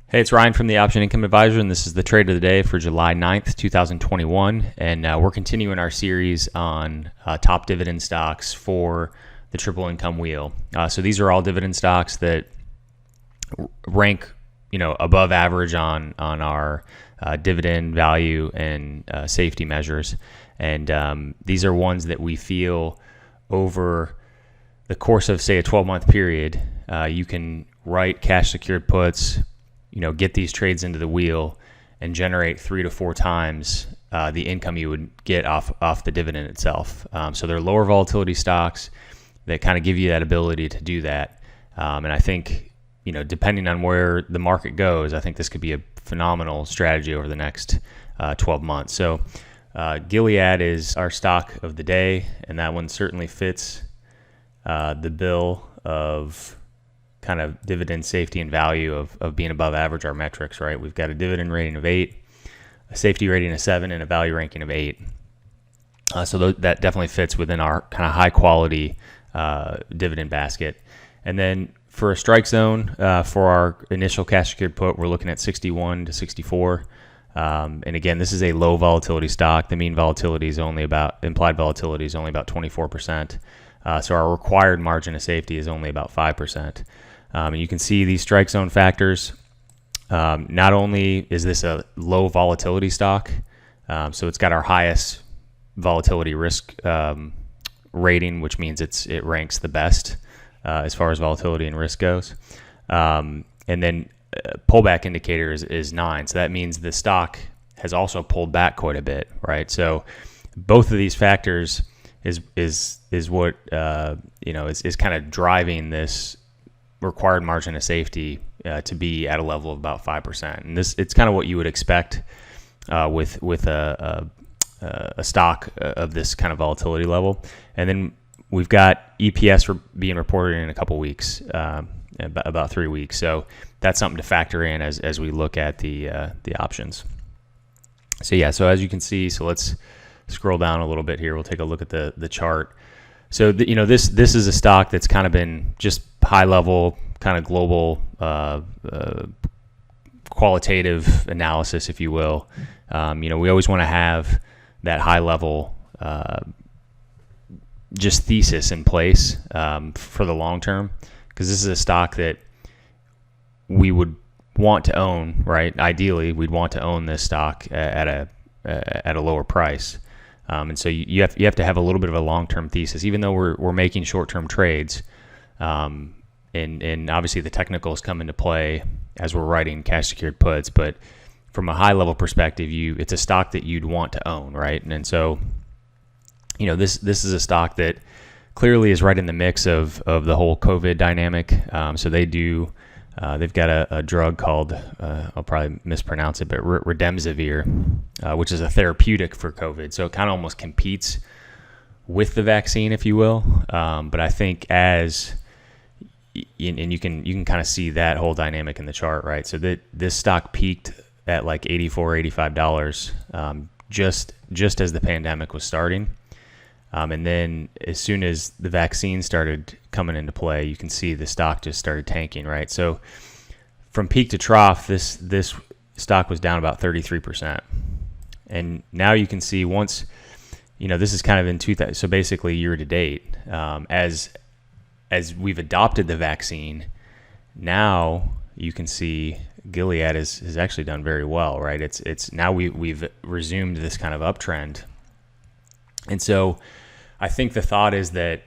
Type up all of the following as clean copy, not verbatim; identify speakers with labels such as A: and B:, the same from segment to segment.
A: Hey, it's Ryan from the Option Income Advisor, and this is the trade of the day for July 9th, 2021. And we're continuing our series on top dividend stocks for the triple income wheel. So these are all dividend stocks that rank, above average on our dividend value and safety measures. And these are ones that we feel over the course of, say, a 12-month period, you can write cash secured puts, get these trades into the wheel and generate 3 to 4 times the income you would get off the dividend itself. So they're lower volatility stocks that kind of give you that ability to do that. And I think, depending on where the market goes, I think this could be a phenomenal strategy over the next 12 months. So Gilead is our stock of the day, and that one certainly fits the bill of kind of dividend safety and value of being above average our metrics, right? We've got a dividend rating of 8, a safety rating of 7, and a value ranking of 8. So that definitely fits within our kind of high quality dividend basket. And then for a strike zone, for our initial cash secured put, we're looking at 61 to 64. And again, this is a low volatility stock. The mean volatility is implied volatility is only about 24%. So our required margin of safety is only about 5%. And you can see these strike zone factors. Not only is this a low volatility stock, so it's got our highest volatility risk rating, which means it ranks the best as far as volatility and risk goes. And then pullback indicator is 9. So that means the stock has also pulled back quite a bit, right? So both of these factors is what is kind of driving this required margin of safety to be at a level of about 5%. And it's kind of what you would expect with a stock of this kind of volatility level. And then we've got EPS being reported in a couple weeks, about 3 weeks. So that's something to factor in as we look at the options. So as you can see, so let's scroll down a little bit here. We'll take a look at the chart. So this is a stock that's kind of been just high level, kind of global qualitative analysis, if you will. We always want to have that high level just thesis in place for the long term, because this is a stock that we would want to own, right? Ideally, we'd want to own this stock at a lower price. And so you have to have a little bit of a long-term thesis, even though we're making short-term trades. And obviously the technicals come into play as we're writing cash secured puts. But from a high-level perspective, it's a stock that you'd want to own, right? And so, this is a stock that clearly is right in the mix of the whole COVID dynamic. So they've got a drug called, I'll probably mispronounce it, but Remdesivir, which is a therapeutic for COVID. So it kind of almost competes with the vaccine, if you will. But I think and you can kind of see that whole dynamic in the chart, right? So this stock peaked at like $84, $85, just as the pandemic was starting. And then as soon as the vaccine started coming into play, you can see the stock just started tanking, right? So from peak to trough, this stock was down about 33%. And now you can see once, this is kind of in 2000, so basically year to date, as we've adopted the vaccine, now you can see Gilead has actually done very well, right? It's now we've resumed this kind of uptrend. And so I think the thought is that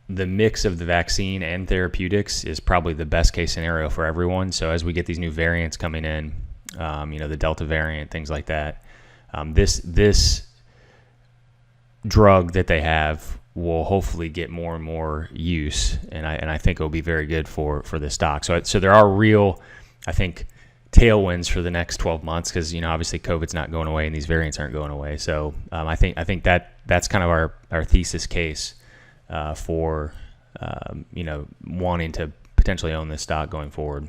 A: the mix of the vaccine and therapeutics is probably the best case scenario for everyone. So as we get these new variants coming in, the Delta variant, things like that, this drug that they have will hopefully get more and more use, and I think it will be very good for the stock. So there are real, I think, tailwinds for the next 12 months because obviously COVID's not going away and these variants aren't going away. So I think that's kind of our thesis case for wanting to potentially own this stock going forward.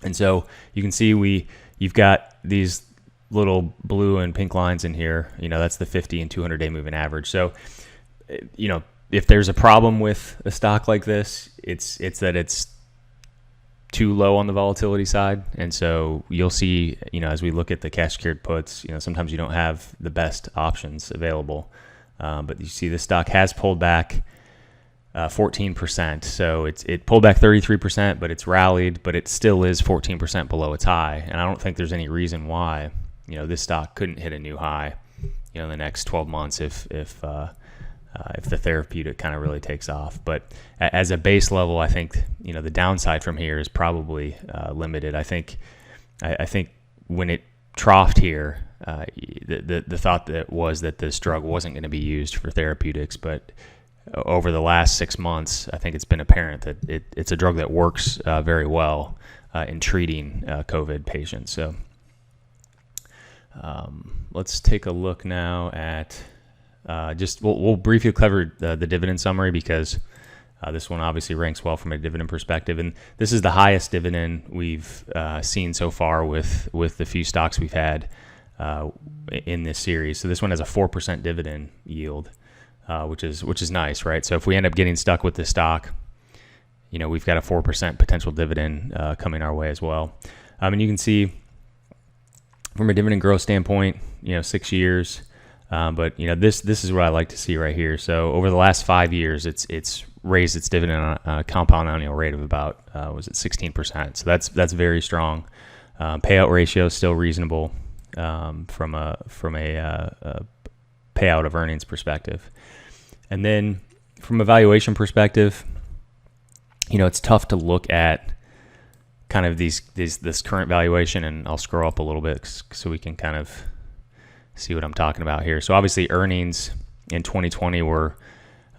A: And so you can see you've got these little blue and pink lines in here. That's the 50 and 200 day moving average. So if there's a problem with a stock like this, it's that it's too low on the volatility side. And so you'll see, as we look at the cash secured puts, sometimes you don't have the best options available. But you see the stock has pulled back 14%. So it pulled back 33%, but it's rallied, but it still is 14% below its high. And I don't think there's any reason why, this stock couldn't hit a new high, in the next 12 months if the therapeutic kind of really takes off. But as a base level, I think, the downside from here is probably limited. I think when it troughed here, the thought that this drug wasn't going to be used for therapeutics, but over the last 6 months, I think it's been apparent that it's a drug that works very well in treating COVID patients. So let's take a look now at we'll briefly cover the dividend summary, because this one obviously ranks well from a dividend perspective, and this is the highest dividend we've seen so far with the few stocks we've had in this series. So this one has a 4% dividend yield, which is nice, right? So if we end up getting stuck with this stock, we've got a 4% potential dividend coming our way as well. And you can see from a dividend growth standpoint, 6 years. But this is what I like to see right here. So over the last 5 years, it's raised its dividend on a compound annual rate of about 16%. So that's very strong. Payout ratio is still reasonable from a payout of earnings perspective. And then from a valuation perspective, it's tough to look at kind of this current valuation, and I'll scroll up a little bit so we can kind of see what I'm talking about here. So obviously earnings in 2020 were,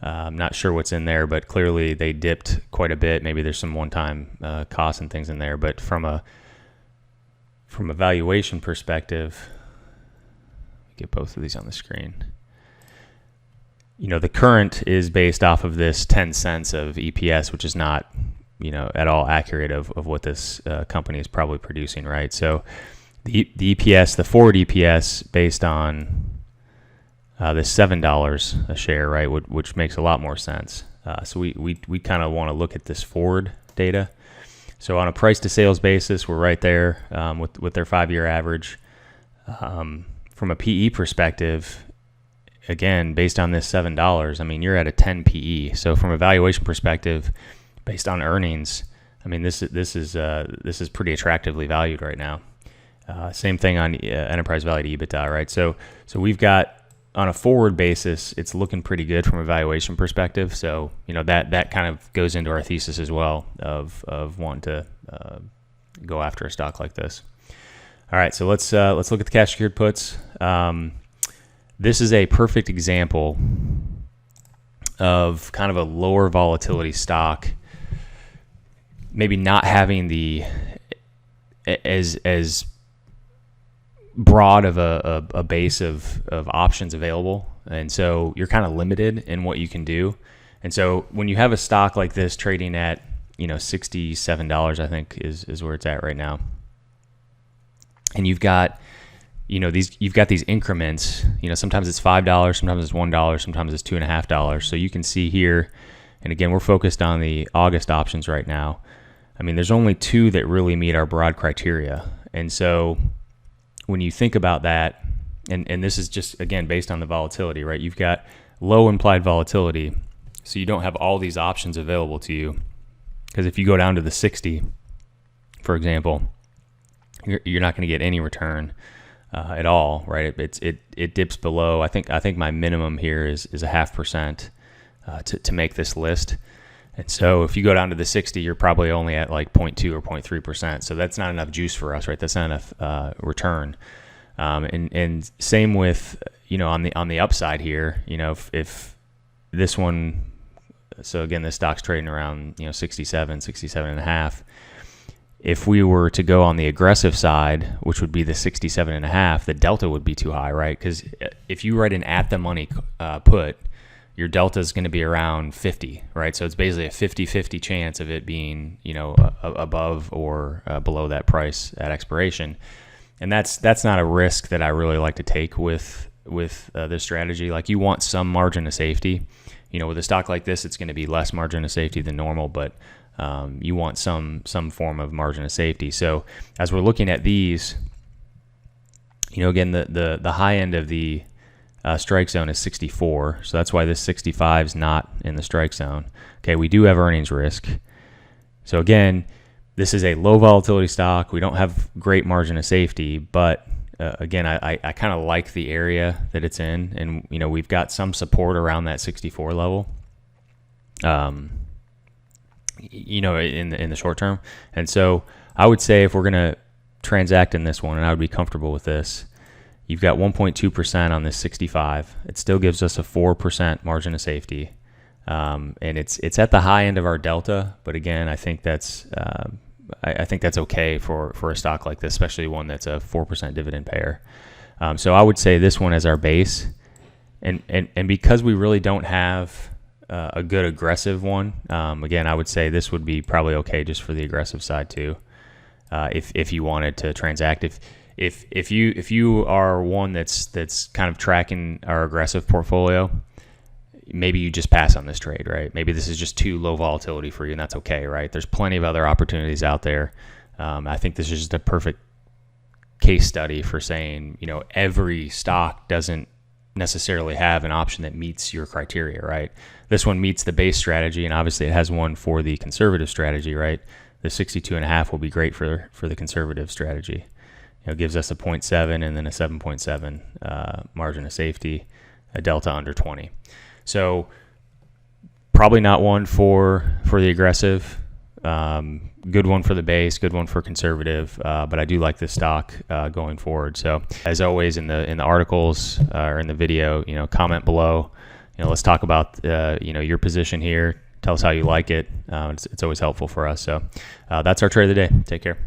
A: I'm not sure what's in there, but clearly they dipped quite a bit. Maybe there's some one-time costs and things in there, but from a valuation perspective, get both of these on the screen. The current is based off of this 10 cents of EPS, which is not, at all accurate of what this company is probably producing, right? So the EPS, the forward EPS based on this $7 a share, right, which makes a lot more sense. So we kind of want to look at this forward data. So on a price to sales basis, we're right there with their 5-year average. From a PE perspective, again, based on this $7, I mean, you're at a 10 PE. So from a valuation perspective, based on earnings, I mean, this is pretty attractively valued right now. Same thing on enterprise value to EBITDA, right? So we've got, on a forward basis, it's looking pretty good from a valuation perspective. So that kind of goes into our thesis as well of wanting to go after a stock like this. All right, so let's look at the cash secured puts. This is a perfect example of kind of a lower volatility stock, maybe not having the as broad of a base of options available, and so you're kind of limited in what you can do. And so when you have a stock like this trading at $67, I think is where it's at right now, and you've got these increments, sometimes it's $5, sometimes it's $1, sometimes it's $2.50. So you can see here, and again, we're focused on the August options right now. I mean, there's only 2 that really meet our broad criteria. And so when you think about that, and this is just, again, based on the volatility, right? You've got low implied volatility, so you don't have all these options available to you. Because if you go down to the 60, for example, you're not going to get any return at all, right? It dips below. I think my minimum here is 0.5% to make this list. And so if you go down to the 60, you're probably only at like 0.2 or 0.3%. So that's not enough juice for us, right? That's not enough return. And same with, on the upside here, if this one, so again, this stock's trading around, 67 and a half. If we were to go on the aggressive side, which would be the 67 and a half, the delta would be too high, right? Because if you write an at the money put, your delta is going to be around 50, right? So it's basically a 50-50 chance of it being, above or below that price at expiration. And that's not a risk that I really like to take with this strategy. Like, you want some margin of safety. With a stock like this, it's going to be less margin of safety than normal, but you want some form of margin of safety. So as we're looking at these, again, the high end of the strike zone is 64, so that's why this 65 is not in the strike zone. Okay, we do have earnings risk. So again, this is a low volatility stock. We don't have great margin of safety, but again, I kind of like the area that it's in, and we've got some support around that 64 level. In the short term. And so I would say if we're going to transact in this one, and I would be comfortable with this, you've got 1.2% on this 65. It still gives us a 4% margin of safety. And it's at the high end of our delta, but again, I think that's okay for a stock like this, especially one that's a 4% dividend payer. So I would say this one as our base, and because we really don't have a good aggressive one, again, I would say this would be probably okay just for the aggressive side too, if you wanted to transact. If you are one that's kind of tracking our aggressive portfolio, maybe you just pass on this trade, right? Maybe this is just too low volatility for you, and that's okay, right? There's plenty of other opportunities out there. I think this is just a perfect case study for saying, every stock doesn't necessarily have an option that meets your criteria, right? This one meets the base strategy, and obviously it has one for the conservative strategy, right? The 62.5 will be great for the conservative strategy. It gives us a 0.7 and then a 7.7 margin of safety, a delta under 20. So probably not one for the aggressive. Good one for the base, good one for conservative, but I do like this stock going forward. So as always, in the articles or in the video, comment below. Let's talk about your position here. Tell us how you like it. It's always helpful for us. So that's our trade of the day. Take care.